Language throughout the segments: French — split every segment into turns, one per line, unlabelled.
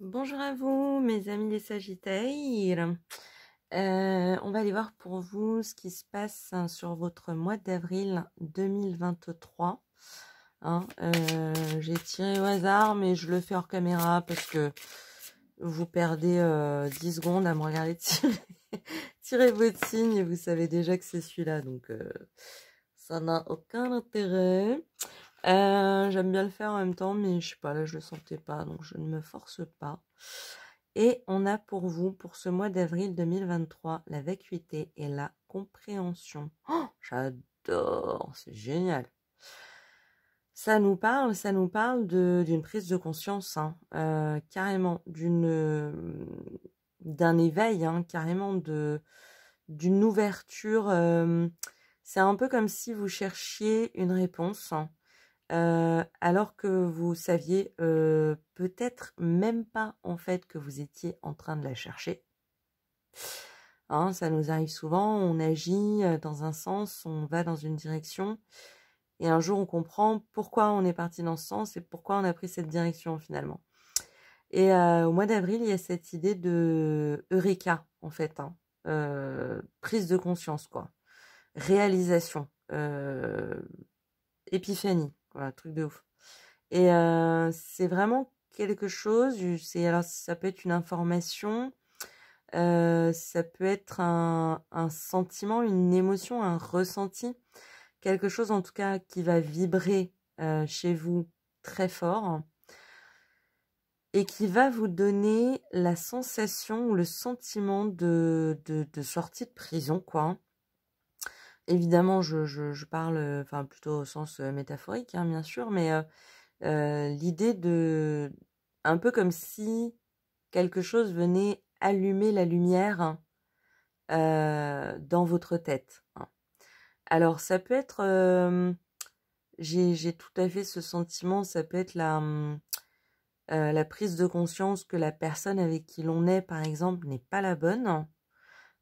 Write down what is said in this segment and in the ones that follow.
Bonjour à vous, mes amis les Sagittaires. On va aller voir pour vous ce qui se passe sur votre mois d'avril 2023. J'ai tiré au hasard, mais je le fais hors caméra parce que vous perdez 10 secondes à me regarder tirer votre signe et vous savez déjà que c'est celui-là, donc ça n'a aucun intérêt. J'aime bien le faire en même temps, mais je sais pas, là je le sentais pas, donc je ne me force pas. Et on a pour vous, pour ce mois d'avril 2023, la vacuité et la compréhension. Oh, j'adore, c'est génial. Ça nous parle d'une prise de conscience, carrément, d'un éveil, carrément d'une ouverture. C'est un peu comme si vous cherchiez une réponse. Alors que vous saviez peut-être même pas en fait que vous étiez en train de la chercher. Ça nous arrive souvent, on agit dans un sens, on va dans une direction, et un jour on comprend pourquoi on est parti dans ce sens et pourquoi on a pris cette direction finalement. Et au mois d'avril, il y a cette idée de Eureka en fait, prise de conscience quoi, réalisation, épiphanie, voilà, truc de ouf. Et c'est vraiment quelque chose, alors ça peut être une information, ça peut être un sentiment, une émotion, un ressenti, quelque chose en tout cas qui va vibrer chez vous très fort et qui va vous donner la sensation ou le sentiment de sortie de prison, quoi. Évidemment, je parle, enfin plutôt au sens métaphorique, bien sûr, mais l'idée de un peu comme si quelque chose venait allumer la lumière dans votre tête. Alors ça peut être, j'ai tout à fait ce sentiment, ça peut être la prise de conscience que la personne avec qui l'on est, par exemple, n'est pas la bonne,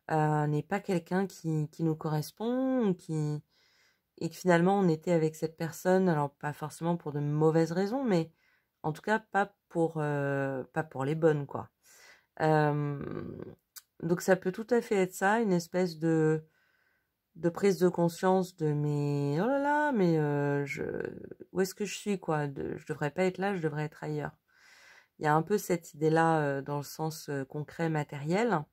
n'est pas quelqu'un qui nous correspond, et que finalement on était avec cette personne, alors pas forcément pour de mauvaises raisons, mais en tout cas pas pour les bonnes, quoi. Donc ça peut tout à fait être ça, une espèce de prise de conscience de mais oh là là, mais où est-ce que je suis, quoi, je devrais pas être là, je devrais être ailleurs. Il y a un peu cette idée-là dans le sens concret, matériel.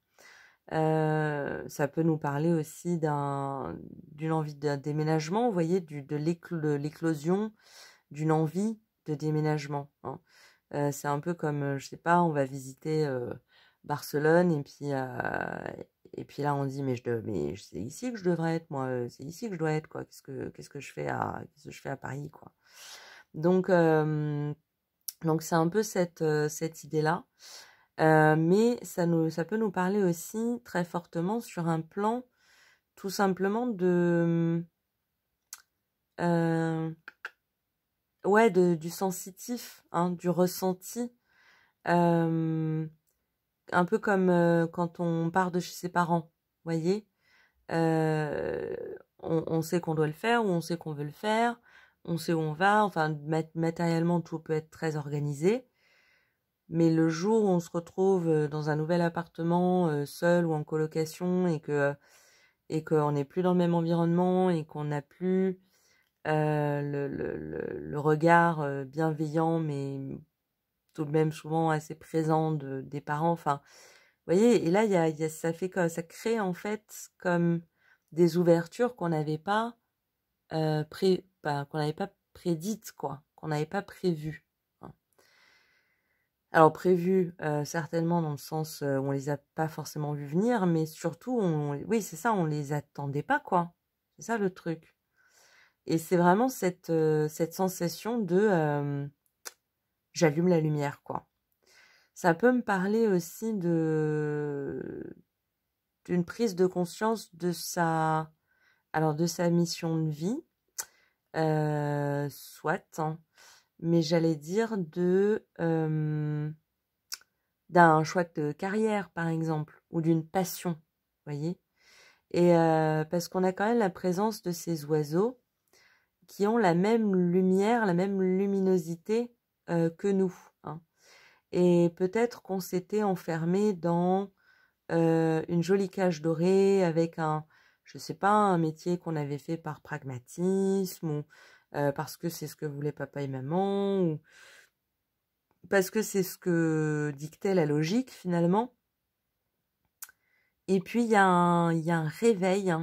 Ça peut nous parler aussi d'une envie d'un déménagement, vous voyez, de l'éclosion d'une envie de déménagement. C'est un peu comme, je sais pas, on va visiter Barcelone et puis là on dit mais c'est ici que je devrais être, moi, c'est ici que je dois être, quoi. Qu'est-ce que je fais à Paris, quoi. Donc c'est un peu cette idée-là. Mais ça peut nous parler aussi très fortement sur un plan tout simplement euh, du sensitif, du ressenti, un peu comme quand on part de chez ses parents, voyez. Euh, on sait qu'on doit le faire ou on sait qu'on veut le faire, on sait où on va, enfin matériellement tout peut être très organisé. Mais le jour où on se retrouve dans un nouvel appartement, seul ou en colocation, et qu'on n'est plus dans le même environnement et qu'on n'a plus le regard bienveillant, mais tout de même souvent assez présent des parents. Enfin, vous voyez, et là, ça fait que ça crée en fait comme des ouvertures qu'on n'avait pas qu'on n'avait pas prédites, quoi, qu'on n'avait pas prévues. Alors prévues, certainement dans le sens où on les a pas forcément vues venir, mais surtout, oui, c'est ça, on les attendait pas, quoi. C'est ça le truc. Et c'est vraiment cette sensation de j'allume la lumière, quoi. Ça peut me parler aussi d'une prise de conscience de sa mission de vie, soit, mais j'allais dire d'un choix de carrière, par exemple, ou d'une passion, vous voyez. Et parce qu'on a quand même la présence de ces oiseaux qui ont la même lumière, la même luminosité que nous. et peut-être qu'on s'était enfermé dans une jolie cage dorée avec je sais pas, un métier qu'on avait fait par pragmatisme ou parce que c'est ce que voulaient papa et maman ou parce que c'est ce que dictait la logique finalement. Et puis il y a un réveil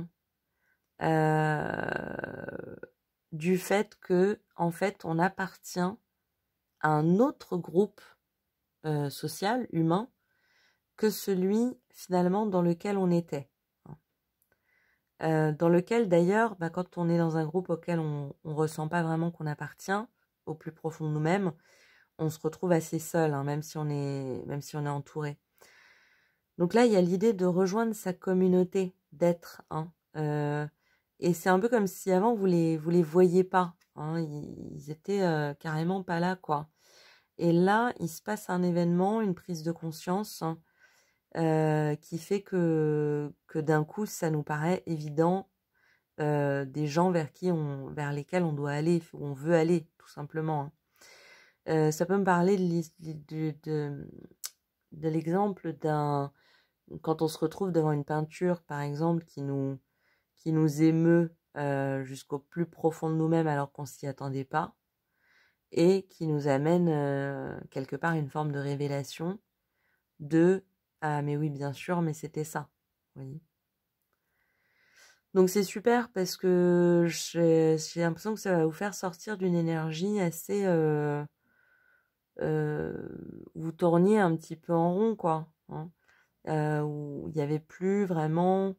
du fait que en fait on appartient à un autre groupe social, humain, que celui finalement dans lequel on était. Dans lequel d'ailleurs, quand on est dans un groupe auquel on ressent pas vraiment qu'on appartient, au plus profond de nous-mêmes, on se retrouve assez seul, même si on est entouré. Donc là, il y a l'idée de rejoindre sa communauté, d'être. Et c'est un peu comme si avant, vous les voyiez pas. Ils étaient carrément pas là, quoi. Et là, il se passe un événement, une prise de conscience qui fait que d'un coup, ça nous paraît évident des gens vers lesquels on doit aller, où on veut aller, tout simplement. Ça peut me parler de l'exemple quand on se retrouve devant une peinture, par exemple, qui nous émeut jusqu'au plus profond de nous-mêmes alors qu'on s'y attendait pas, et qui nous amène quelque part une forme de révélation de « Ah mais oui, bien sûr, mais c'était ça ». Vous voyez. Donc c'est super parce que j'ai l'impression que ça va vous faire sortir d'une énergie assez... vous tourniez un petit peu en rond, quoi. Où il n'y avait plus vraiment...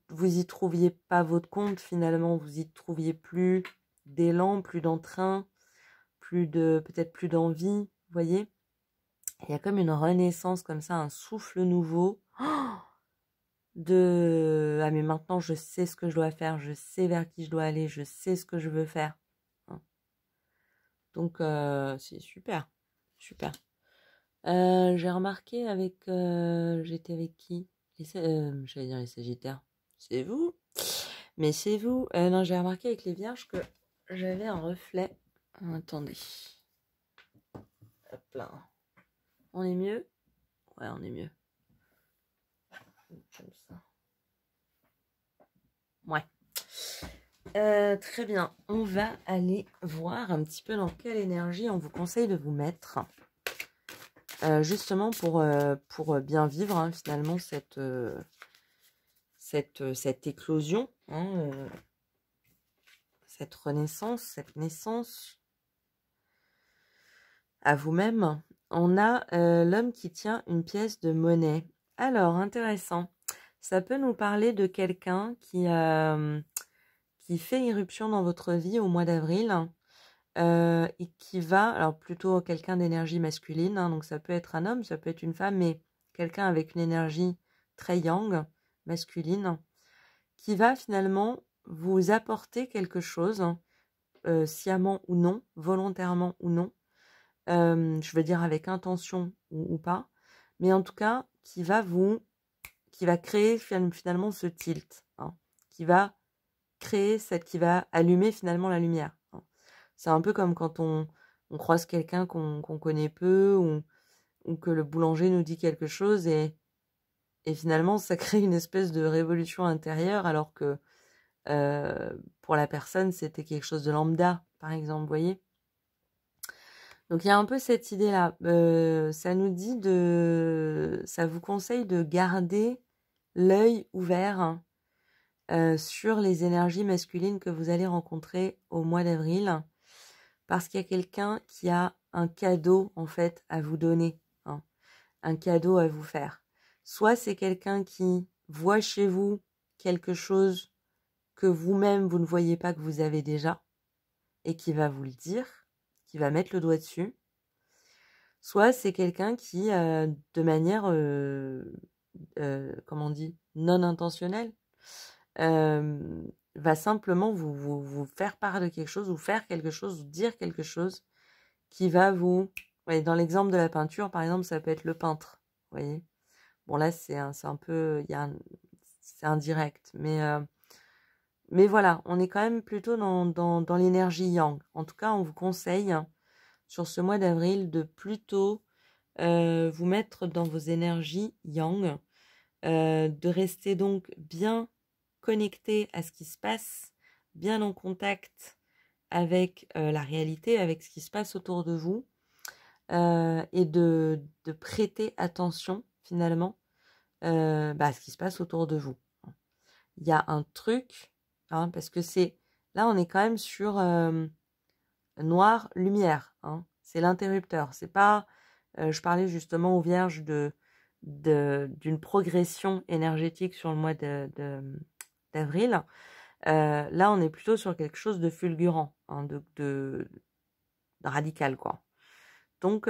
Vous y trouviez pas votre compte finalement, vous y trouviez plus d'élan, plus d'entrain, peut-être plus d'envie, vous voyez. Il y a comme une renaissance comme ça, un souffle nouveau ah mais maintenant je sais ce que je dois faire, je sais vers qui je dois aller, je sais ce que je veux faire. Donc c'est super, super. J'ai remarqué j'étais avec qui? J'allais dire les Sagittaires. C'est vous? Mais c'est vous. Non, j'ai remarqué avec les Vierges que j'avais un reflet. Attendez. Hop là. On est mieux? Ouais, on est mieux. Comme ça. Ouais. Très bien. On va aller voir un petit peu dans quelle énergie on vous conseille de vous mettre. Justement pour bien vivre finalement cette éclosion, cette renaissance, cette naissance à vous-même. On a l'homme qui tient une pièce de monnaie. Alors, intéressant. Ça peut nous parler de quelqu'un qui fait irruption dans votre vie au mois d'avril et qui va, alors plutôt quelqu'un d'énergie masculine, donc ça peut être un homme, ça peut être une femme, mais quelqu'un avec une énergie très yang, masculine, qui va finalement vous apporter quelque chose, sciemment ou non, volontairement ou non, je veux dire avec intention ou pas, mais en tout cas qui va créer finalement ce tilt, qui va qui va allumer finalement la lumière. C'est un peu comme quand on croise quelqu'un qu'on connaît peu ou que le boulanger nous dit quelque chose et finalement ça crée une espèce de révolution intérieure alors que pour la personne c'était quelque chose de lambda, par exemple, vous voyez. Donc il y a un peu cette idée-là. Ça vous conseille de garder l'œil ouvert sur les énergies masculines que vous allez rencontrer au mois d'avril, parce qu'il y a quelqu'un qui a un cadeau en fait à vous donner, un cadeau à vous faire. Soit c'est quelqu'un qui voit chez vous quelque chose que vous-même vous ne voyez pas que vous avez déjà et qui va vous le dire, qui va mettre le doigt dessus. Soit c'est quelqu'un qui, de manière, comment on dit, non intentionnelle, va simplement vous faire part de quelque chose, vous faire quelque chose, vous dire quelque chose qui va vous... Ouais, dans l'exemple de la peinture, par exemple, ça peut être le peintre, vous voyez. Bon, là, c'est un peu... c'est indirect, mais voilà, on est quand même plutôt dans l'énergie yang. En tout cas, on vous conseille sur ce mois d'avril, de plutôt vous mettre dans vos énergies yang, de rester donc bien connecté à ce qui se passe, bien en contact avec la réalité, avec ce qui se passe autour de vous, et de prêter attention finalement à ce qui se passe autour de vous. Il y a un truc, hein, parce que là on est quand même sur noir, lumière, hein, c'est l'interrupteur, c'est pas, je parlais justement aux vierges d'une progression énergétique sur le mois d'avril. Là on est plutôt sur quelque chose de fulgurant, hein, de radical quoi. Donc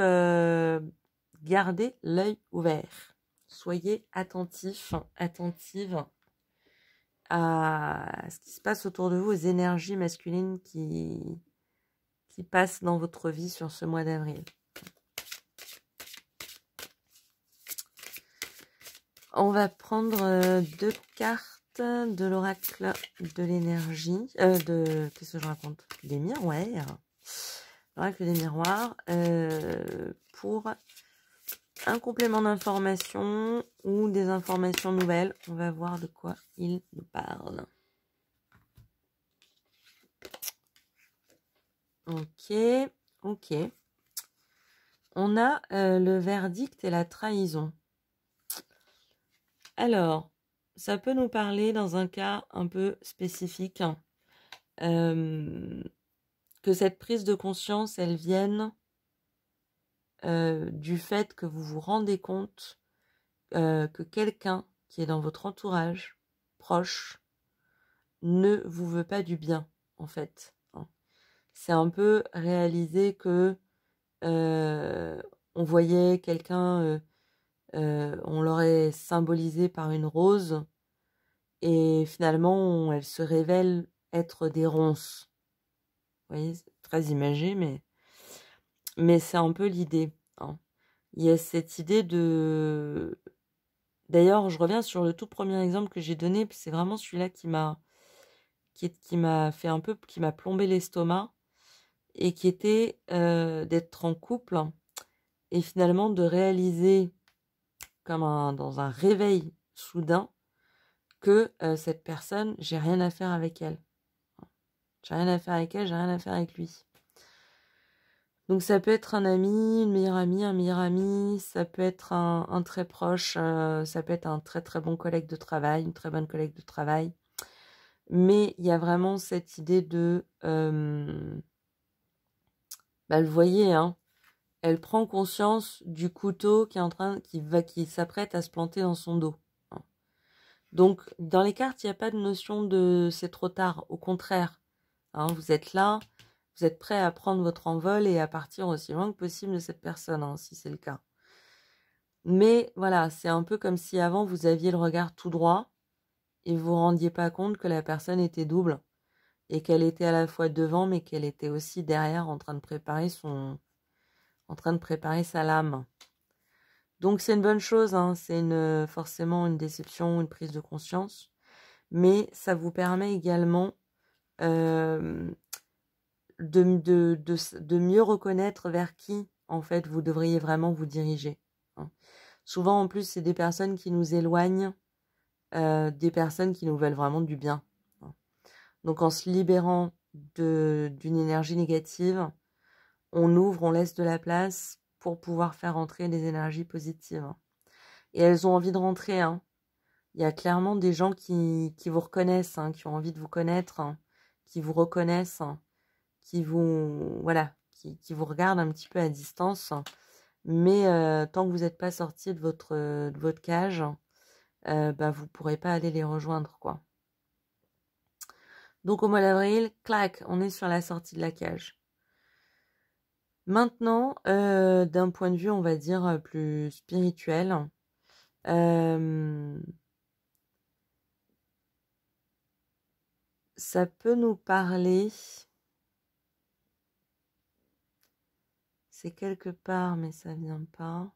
gardez l'œil ouvert, soyez attentif, attentive à ce qui se passe autour de vous, aux énergies masculines qui passent dans votre vie sur ce mois d'avril. On va prendre 2 cartes de l'oracle de l'énergie, qu'est-ce que je raconte? Des miroirs. L'oracle des miroirs, pour un complément d'information ou des informations nouvelles. On va voir de quoi il nous parle. Ok. On a le verdict et la trahison. Alors, ça peut nous parler dans un cas un peu spécifique, que cette prise de conscience, elle vienne du fait que vous vous rendez compte que quelqu'un qui est dans votre entourage proche ne vous veut pas du bien, en fait. C'est un peu réaliser que on voyait quelqu'un, on l'aurait symbolisé par une rose, et finalement, elle se révèle être des ronces. Vous voyez, c'est très imagé, mais c'est un peu l'idée. Hein. Il y a cette idée de... D'ailleurs, je reviens sur le tout premier exemple que j'ai donné, c'est vraiment celui-là qui m'a fait un peu, qui m'a plombé l'estomac, et qui était d'être en couple, et finalement de réaliser, comme dans un réveil soudain, que cette personne, j'ai rien à faire avec elle. J'ai rien à faire avec elle, j'ai rien à faire avec lui. Donc ça peut être un ami, une meilleure amie, un meilleur ami, ça peut être un très proche, ça peut être un très très bon collègue de travail, une très bonne collègue de travail. Mais il y a vraiment cette idée de... vous voyez, hein, elle prend conscience du couteau qui s'apprête à se planter dans son dos. Hein. Donc dans les cartes, il n'y a pas de notion de c'est trop tard, au contraire. Hein, vous êtes là, vous êtes prêt à prendre votre envol et à partir aussi loin que possible de cette personne, hein, si c'est le cas. Mais voilà, c'est un peu comme si avant vous aviez le regard tout droit et vous vous rendiez pas compte que la personne était double et qu'elle était à la fois devant mais qu'elle était aussi derrière en train de préparer sa lame. Donc c'est une bonne chose, hein, c'est forcément une déception, une prise de conscience, mais ça vous permet également de mieux reconnaître vers qui, en fait, vous devriez vraiment vous diriger. Hein. Souvent, en plus, c'est des personnes qui nous éloignent, des personnes qui nous veulent vraiment du bien. Hein. Donc, en se libérant d'une énergie négative, on ouvre, on laisse de la place pour pouvoir faire entrer des énergies positives. Hein. Et elles ont envie de rentrer. Hein. Il y a clairement des gens qui vous reconnaissent, hein, qui ont envie de vous connaître, hein, qui vous reconnaissent, hein, qui vous regardent un petit peu à distance, mais tant que vous n'êtes pas sorti de votre cage, vous pourrez pas aller les rejoindre, quoi. Donc au mois d'avril, clac, on est sur la sortie de la cage. Maintenant, d'un point de vue, on va dire, plus spirituel, ça peut nous parler... C'est quelque part, mais ça vient pas.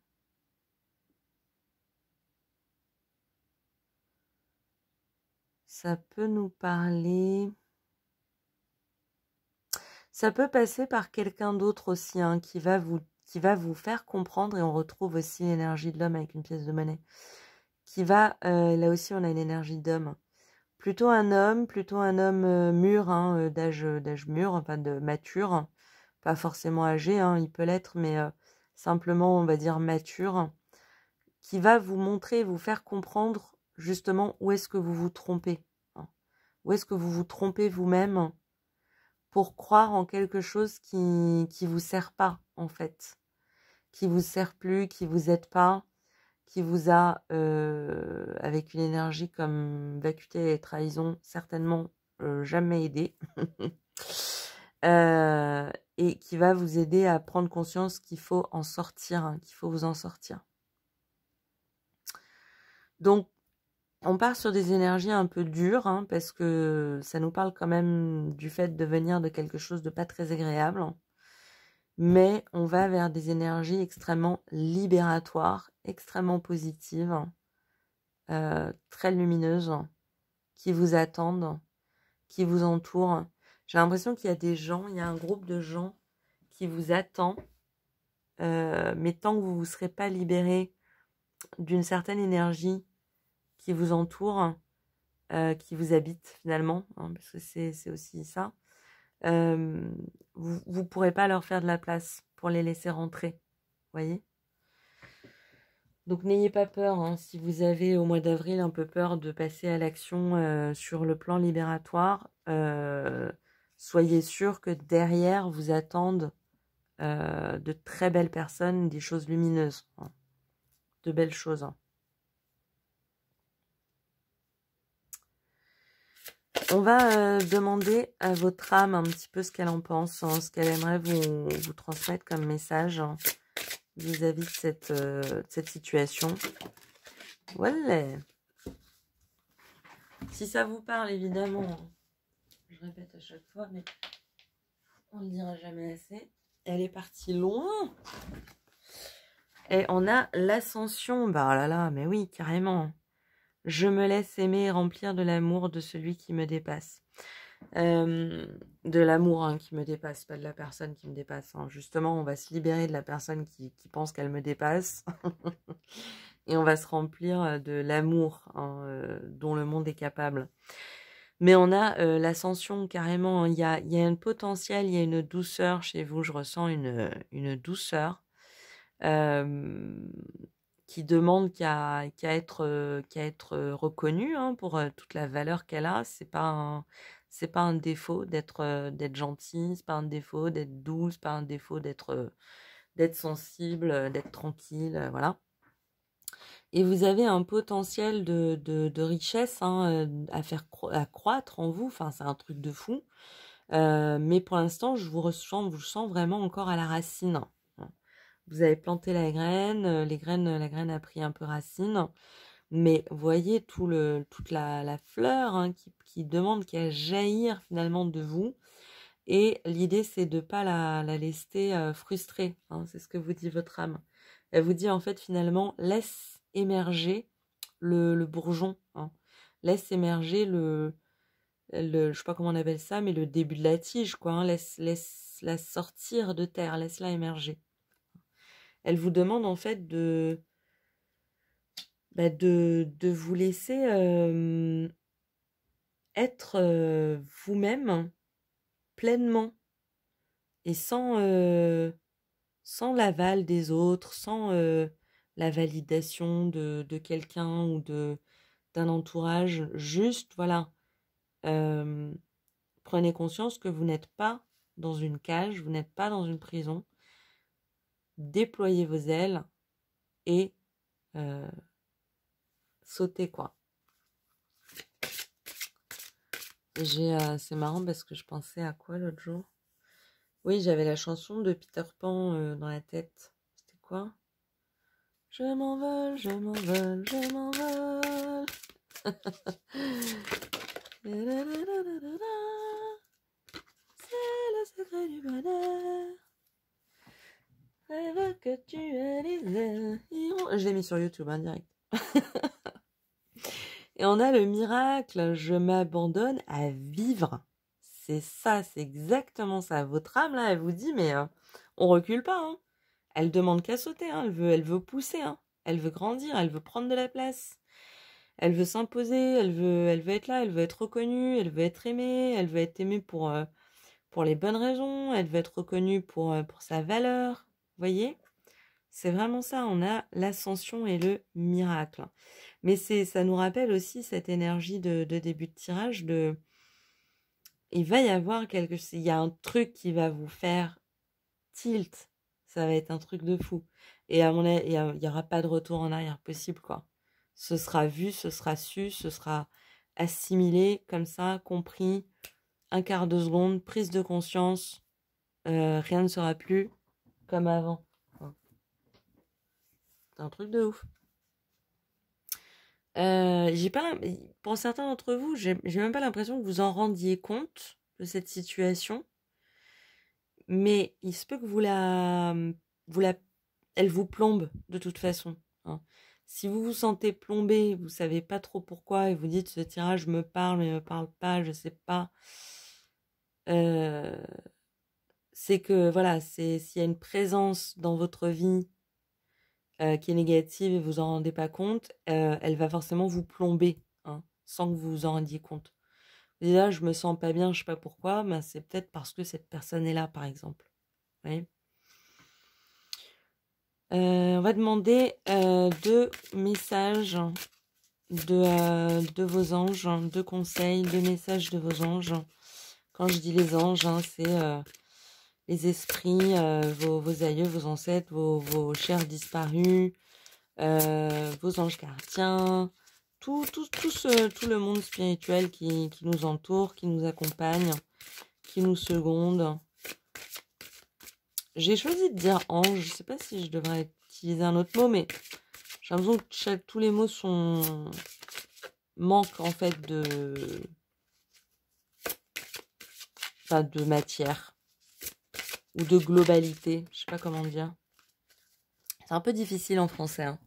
Ça peut nous parler... Ça peut passer par quelqu'un d'autre aussi, hein, qui va vous faire comprendre, et on retrouve aussi l'énergie de l'homme avec une pièce de monnaie, qui va, là aussi on a une énergie d'homme, plutôt un homme mûr, hein, d'âge mûr, enfin de mature, pas forcément âgé, hein, il peut l'être, mais simplement on va dire mature, qui va vous montrer, vous faire comprendre justement où est-ce que vous vous trompez, hein. Où est-ce que vous vous trompez vous-même pour croire en quelque chose qui vous sert pas, en fait, qui vous sert plus, qui vous aide pas, qui vous a, avec une énergie comme vacuité et trahison, certainement jamais aidé, et qui va vous aider à prendre conscience qu'il faut en sortir, hein, qu'il faut vous en sortir. Donc, on part sur des énergies un peu dures, hein, parce que ça nous parle quand même du fait de venir de quelque chose de pas très agréable. Mais on va vers des énergies extrêmement libératoires, extrêmement positives, très lumineuses, qui vous attendent, qui vous entourent. J'ai l'impression qu'il y a des gens, il y a un groupe de gens qui vous attend, mais tant que vous ne serez pas libéré d'une certaine énergie qui vous entoure, qui vous habite finalement, hein, parce que c'est aussi ça, vous ne pourrez pas leur faire de la place pour les laisser rentrer, voyez. Donc n'ayez pas peur, hein, si vous avez au mois d'avril un peu peur de passer à l'action sur le plan libératoire, soyez sûr que derrière vous attendent de très belles personnes, des choses lumineuses, hein, de belles choses, hein. On va demander à votre âme un petit peu ce qu'elle en pense, hein, ce qu'elle aimerait vous transmettre comme message, hein, vis-à-vis de cette situation. Voilà. Si ça vous parle, évidemment, hein, je répète à chaque fois, mais on ne le dira jamais assez. Elle est partie loin. Et on a l'ascension. Bah oh là là, mais oui, carrément. Je me laisse aimer et remplir de l'amour de celui qui me dépasse. De l'amour, hein, qui me dépasse, pas de la personne qui me dépasse, hein. Justement, on va se libérer de la personne qui pense qu'elle me dépasse. Et on va se remplir de l'amour, hein, dont le monde est capable. Mais on a l'ascension carrément, hein. Il y a un potentiel, il y a une douceur chez vous. Je ressens une douceur qui demande qu'à être reconnue, hein, pour toute la valeur qu'elle a. C'est pas un défaut d'être gentil, c'est pas un défaut d'être douce, c'est pas un défaut d'être sensible, d'être tranquille, voilà. Et vous avez un potentiel de richesse, hein, à faire croître en vous. Enfin, c'est un truc de fou. Mais pour l'instant, je vous sens vraiment encore à la racine. Vous avez planté la graine, la graine a pris un peu racine. Mais voyez toute la fleur, hein, qui demande qu'à jaillir finalement de vous. Et l'idée, c'est de ne pas la laisser frustrer, hein, c'est ce que vous dit votre âme. Elle vous dit en fait finalement, laisse émerger le bourgeon, hein. Laisse émerger je sais pas comment on appelle ça, mais le début de la tige, quoi, hein. Laisse-la sortir de terre, laisse-la émerger. Elle vous demande en fait de vous laisser être vous-même pleinement et sans l'aval des autres, sans la validation de quelqu'un ou d'un entourage. Juste, voilà, prenez conscience que vous n'êtes pas dans une cage, vous n'êtes pas dans une prison. Déployez vos ailes et sautez, quoi. C'est marrant parce que je pensais à quoi l'autre jour? Oui, j'avais la chanson de Peter Pan dans la tête. C'était quoi? Je m'envole, je m'envole, je m'envole. C'est le secret du bonheur. Rêve que tu as les ailes. Je l'ai mis sur YouTube, hein, direct. Et on a le miracle, je m'abandonne à vivre. c'est ça, c'est exactement ça. Votre âme, là, elle vous dit, mais on recule pas, hein. Elle demande qu'à sauter, hein. Elle veut pousser, hein. Elle veut grandir, elle veut prendre de la place. Elle veut s'imposer, elle veut être là, elle veut être reconnue, elle veut être aimée, elle veut être aimée pour les bonnes raisons, elle veut être reconnue pour sa valeur. Vous voyez? C'est vraiment ça, on a l'ascension et le miracle. Mais ça nous rappelle aussi cette énergie de début de tirage il va y avoir il y a un truc qui va vous faire tilt. Ça va être un truc de fou. Et à mon avis, il n'y aura pas de retour en arrière possible, quoi. Ce sera vu, ce sera su, ce sera assimilé, comme ça, compris, un quart de seconde, prise de conscience, rien ne sera plus comme avant. C'est un truc de ouf. J'ai pas, pour certains d'entre vous, j'ai même pas l'impression que vous en rendiez compte de cette situation, mais il se peut que elle vous plombe de toute façon, hein. Si vous vous sentez plombé, vous savez pas trop pourquoi et vous dites ce tirage me parle mais me parle pas, je sais pas, c'est que voilà, s'il y a une présence dans votre vie qui est négative et vous en rendez pas compte, elle va forcément vous plomber, hein, sans que vous vous en rendiez compte. Vous dites là, je me sens pas bien, je sais pas pourquoi, ben c'est peut-être parce que cette personne est là, par exemple. Vous voyez. On va demander 2 messages de vos anges, 2 conseils, 2 messages de vos anges. Quand je dis les anges, hein, c'est les esprits, vos aïeux, vos ancêtres, vos chers disparus, vos anges gardiens, tout le monde spirituel qui nous entoure, qui nous accompagne, qui nous seconde. J'ai choisi de dire ange, je sais pas si je devrais utiliser un autre mot, mais j'ai l'impression que tous les mots manquent en fait de matière ou de globalité, je sais pas comment dire. C'est un peu difficile en français, hein.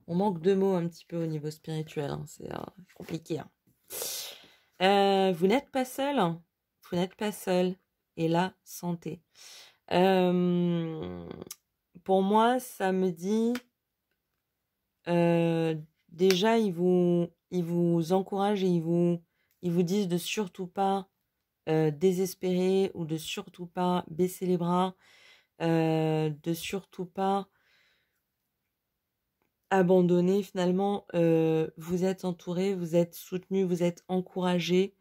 On manque de mots un petit peu au niveau spirituel, hein. C'est compliqué, hein. Vous n'êtes pas seul, hein. Vous n'êtes pas seul. Et la santé. Pour moi, ça me dit déjà, ils vous encouragent et ils vous disent de surtout pas désespérer ou de surtout pas baisser les bras, de surtout pas abandonner. Finalement, vous êtes entouré, vous êtes soutenu, vous êtes encouragé.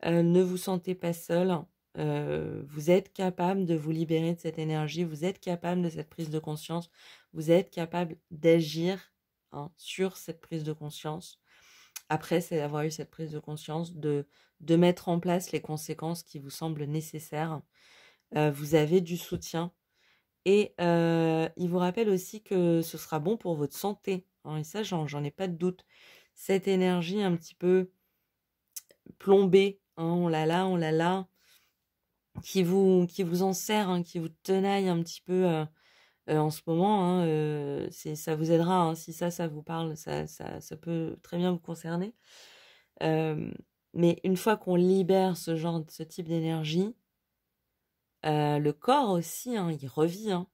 Ne vous sentez pas seul. Vous êtes capable de vous libérer de cette énergie, vous êtes capable de cette prise de conscience, vous êtes capable d'agir, hein, sur cette prise de conscience. Après, c'est d'avoir eu cette prise de conscience, de mettre en place les conséquences qui vous semblent nécessaires. Vous avez du soutien. Et il vous rappelle aussi que ce sera bon pour votre santé, hein, et ça, j'en ai pas de doute. Cette énergie un petit peu plombée, hein, on l'a là, qui vous enserre, hein, qui vous tenaille un petit peu en ce moment, hein, ça vous aidera, hein, si ça vous parle, ça peut très bien vous concerner. Mais une fois qu'on libère ce type d'énergie, le corps aussi, hein, il revit, hein.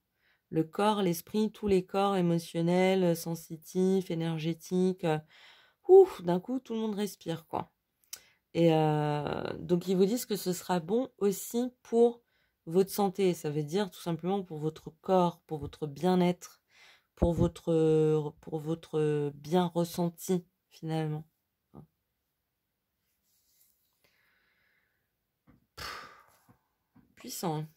Le corps, l'esprit, tous les corps émotionnels, sensitifs, énergétiques, d'un coup, tout le monde respire, quoi. Et donc, ils vous disent que ce sera bon aussi pour votre santé. Ça veut dire tout simplement pour votre corps, pour votre bien-être, pour votre bien ressenti, finalement. Puissant.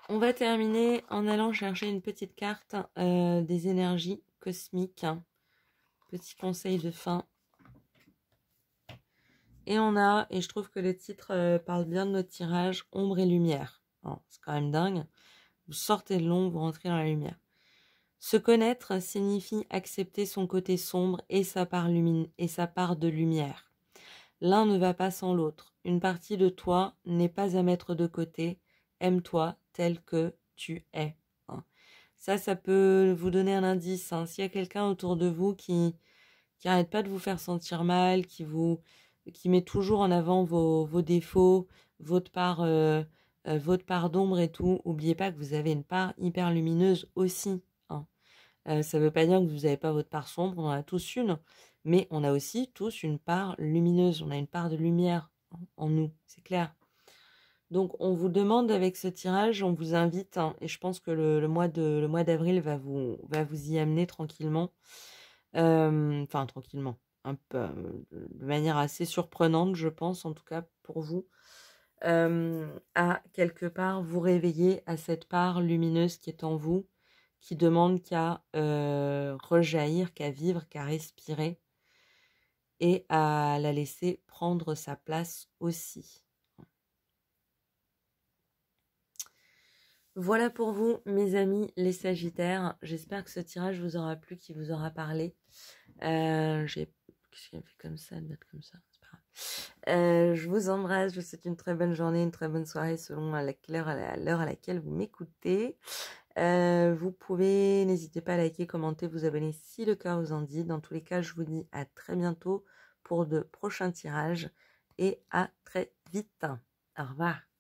On va terminer en allant chercher une petite carte des énergies cosmiques. Petit conseil de fin. Et et je trouve que le titre parle bien de notre tirage, ombre et lumière. C'est quand même dingue. Vous sortez de l'ombre, vous rentrez dans la lumière. Se connaître signifie accepter son côté sombre et sa part de lumière. L'un ne va pas sans l'autre. Une partie de toi n'est pas à mettre de côté. Aime-toi tel que tu es. Ça peut vous donner un indice. S'il y a quelqu'un autour de vous qui n'arrête pas de vous faire sentir mal, qui vous qui met toujours en avant vos défauts, votre part d'ombre et tout. N'oubliez pas que vous avez une part hyper lumineuse aussi, hein. Ça ne veut pas dire que vous n'avez pas votre part sombre, on en a tous une, mais on a aussi tous une part lumineuse, on a une part de lumière en nous, c'est clair. Donc on vous demande avec ce tirage, on vous invite, hein, et je pense que le mois d'avril va vous y amener tranquillement, enfin tranquillement, un peu, de manière assez surprenante, je pense, en tout cas pour vous, à quelque part vous réveiller à cette part lumineuse qui est en vous, qui demande qu'à rejaillir, qu'à vivre, qu'à respirer, et à la laisser prendre sa place aussi. Voilà pour vous, mes amis, les Sagittaires. J'espère que ce tirage vous aura plu, qu'il vous aura parlé. Qu'est-ce qu'il a fait comme ça, de mettre comme ça, c'est pas grave. Je vous embrasse, je vous souhaite une très bonne journée, une très bonne soirée selon l'heure à laquelle vous m'écoutez. Vous pouvez, n'hésitez pas à liker, commenter, vous abonner si le cœur vous en dit. Dans tous les cas, je vous dis à très bientôt pour de prochains tirages et à très vite. Au revoir.